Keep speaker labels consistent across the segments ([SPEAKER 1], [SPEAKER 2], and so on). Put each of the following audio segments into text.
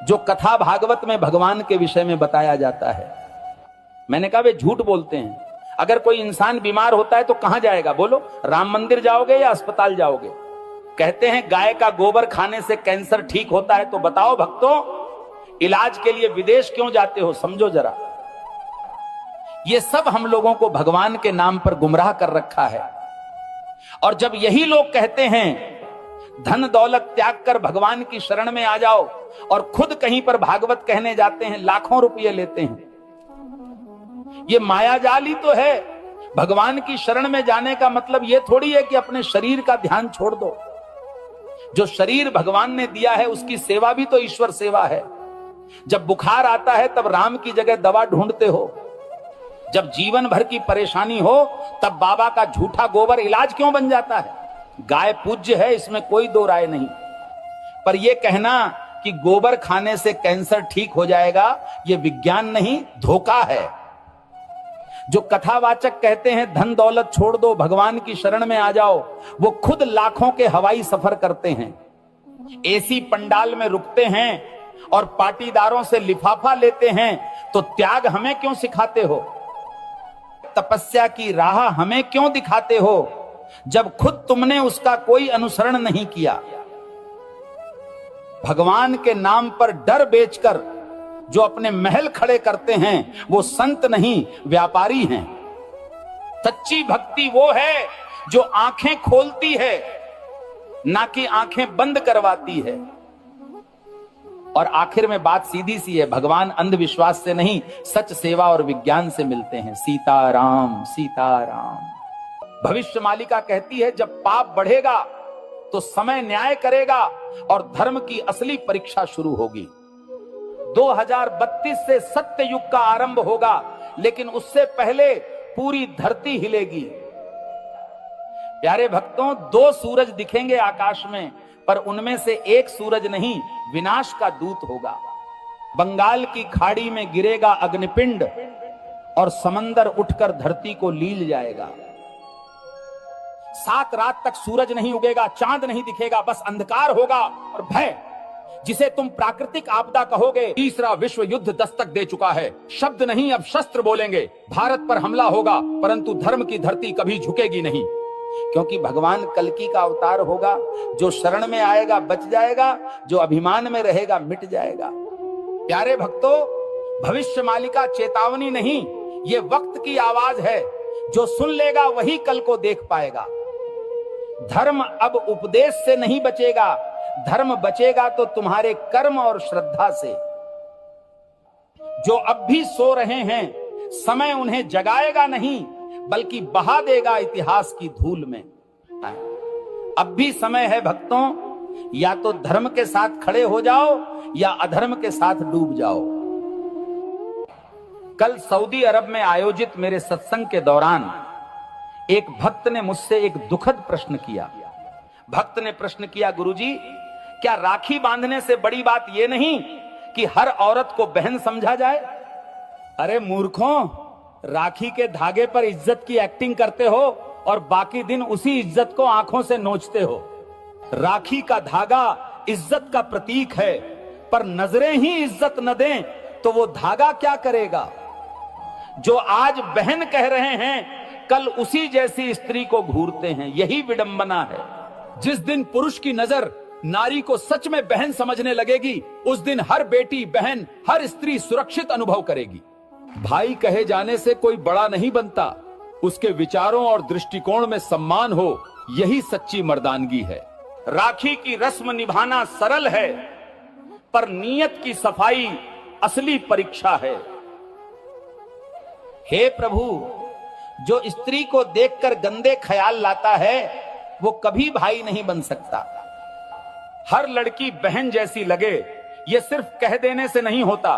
[SPEAKER 1] जो कथा भागवत में भगवान के विषय में बताया जाता है। मैंने कहा वे झूठ बोलते हैं। अगर कोई इंसान बीमार होता है तो कहां जाएगा बोलो? राम मंदिर जाओगे या अस्पताल जाओगे? कहते हैं गाय का गोबर खाने से कैंसर ठीक होता है, तो बताओ भक्तों इलाज के लिए विदेश क्यों जाते हो? समझो जरा, ये सब हम लोगों को भगवान के नाम पर गुमराह कर रखा है। और जब यही लोग कहते हैं धन दौलत त्याग कर भगवान की शरण में आ जाओ, और खुद कहीं पर भागवत कहने जाते हैं लाखों रुपये लेते हैं, ये मायाजाल ही तो है। भगवान की शरण में जाने का मतलब ये थोड़ी है कि अपने शरीर का ध्यान छोड़ दो। जो शरीर भगवान ने दिया है उसकी सेवा भी तो ईश्वर सेवा है। जब बुखार आता है तब राम की जगह दवा ढूंढते हो, जब जीवन भर की परेशानी हो तब बाबा का झूठा गोबर इलाज क्यों बन जाता है? गाय पूज्य है, इसमें कोई दो राय नहीं, पर यह कहना कि गोबर खाने से कैंसर ठीक हो जाएगा, यह विज्ञान नहीं, धोखा है। जो कथावाचक कहते हैं धन दौलत छोड़ दो भगवान की शरण में आ जाओ, वो खुद लाखों के हवाई सफर करते हैं, एसी पंडाल में रुकते हैं और पाटीदारों से लिफाफा लेते हैं, तो त्याग हमें क्यों सिखाते हो? तपस्या की राह हमें क्यों दिखाते हो जब खुद तुमने उसका कोई अनुसरण नहीं किया? भगवान के नाम पर डर बेचकर जो अपने महल खड़े करते हैं वो संत नहीं, व्यापारी हैं। सच्ची भक्ति वो है जो आंखें खोलती है, ना कि आंखें बंद करवाती है। और आखिर में बात सीधी सी है, भगवान अंधविश्वास से नहीं, सच सेवा और विज्ञान से मिलते हैं। सीताराम सीताराम। भविष्य मालिका कहती है जब पाप बढ़ेगा तो समय न्याय करेगा और धर्म की असली परीक्षा शुरू होगी। 2032 से सत्य युग का आरंभ होगा, लेकिन उससे पहले पूरी धरती हिलेगी। प्यारे भक्तों, 2 सूरज दिखेंगे आकाश में, पर उनमें से एक सूरज नहीं, विनाश का दूत होगा। बंगाल की खाड़ी में गिरेगा अग्निपिंड और समंदर उठकर धरती को लील जाएगा। 7 रात तक सूरज नहीं उगेगा, चांद नहीं दिखेगा, बस अंधकार होगा और भय, जिसे तुम प्राकृतिक आपदा कहोगे। तीसरा विश्व युद्ध दस्तक दे चुका है। शब्द नहीं अब शस्त्र बोलेंगे। भारत पर हमला होगा, परंतु धर्म की धरती कभी झुकेगी नहीं, क्योंकि भगवान कल्कि का अवतार होगा। जो शरण में आएगा बच जाएगा, जो अभिमान में रहेगा मिट जाएगा। प्यारे भक्तों, भविष्य मालिका चेतावनी नहीं, ये वक्त की आवाज है। जो सुन लेगा वही कल को देख पाएगा। धर्म अब उपदेश से नहीं बचेगा, धर्म बचेगा तो तुम्हारे कर्म और श्रद्धा से। जो अब भी सो रहे हैं, समय उन्हें जगाएगा नहीं, बल्कि बहा देगा इतिहास की धूल में। अब भी समय है भक्तों, या तो धर्म के साथ खड़े हो जाओ या अधर्म के साथ डूब जाओ। कल सऊदी अरब में आयोजित मेरे सत्संग के दौरान एक भक्त ने मुझसे एक दुखद प्रश्न किया। भक्त ने प्रश्न किया, गुरुजी, क्या राखी बांधने से बड़ी बात यह नहीं कि हर औरत को बहन समझा जाए? अरे मूर्खों, राखी के धागे पर इज्जत की एक्टिंग करते हो और बाकी दिन उसी इज्जत को आंखों से नोचते हो। राखी का धागा इज्जत का प्रतीक है, पर नजरें ही इज्जत न दें तो वो धागा क्या करेगा? जो आज बहन कह रहे हैं, कल उसी जैसी स्त्री को घूरते हैं। यही विडंबना है।
[SPEAKER 2] जिस दिन पुरुष की नजर नारी को सच में बहन समझने लगेगी, उस दिन हर बेटी, बहन, हर स्त्री सुरक्षित अनुभव करेगी। भाई कहे जाने से कोई बड़ा नहीं बनता, उसके विचारों और दृष्टिकोण में सम्मान हो, यही सच्ची मर्दानगी है।
[SPEAKER 1] राखी की रस्म निभाना सरल है, पर नीयत की सफाई असली परीक्षा है। हे प्रभु, जो स्त्री को देखकर गंदे ख्याल लाता है वो कभी भाई नहीं बन सकता। हर लड़की बहन जैसी लगे, ये सिर्फ कह देने से नहीं होता,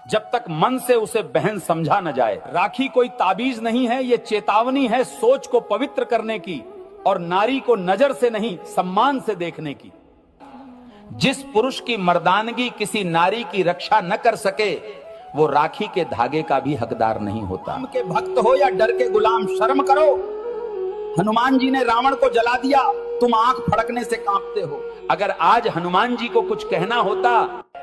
[SPEAKER 1] जब तक मन से उसे बहन समझा न जाए।
[SPEAKER 2] राखी कोई ताबीज नहीं है, ये चेतावनी है सोच को पवित्र करने की और नारी को नजर से नहीं सम्मान से देखने की।
[SPEAKER 1] जिस पुरुष की मर्दानगी किसी नारी की रक्षा न कर सके, वो राखी के धागे का भी हकदार नहीं होता।
[SPEAKER 2] राम के भक्त हो या डर के गुलाम, शर्म करो। हनुमान जी ने रावण को जला दिया, तुम आंख फड़कने से कांपते हो।
[SPEAKER 1] अगर आज हनुमान जी को कुछ कहना होता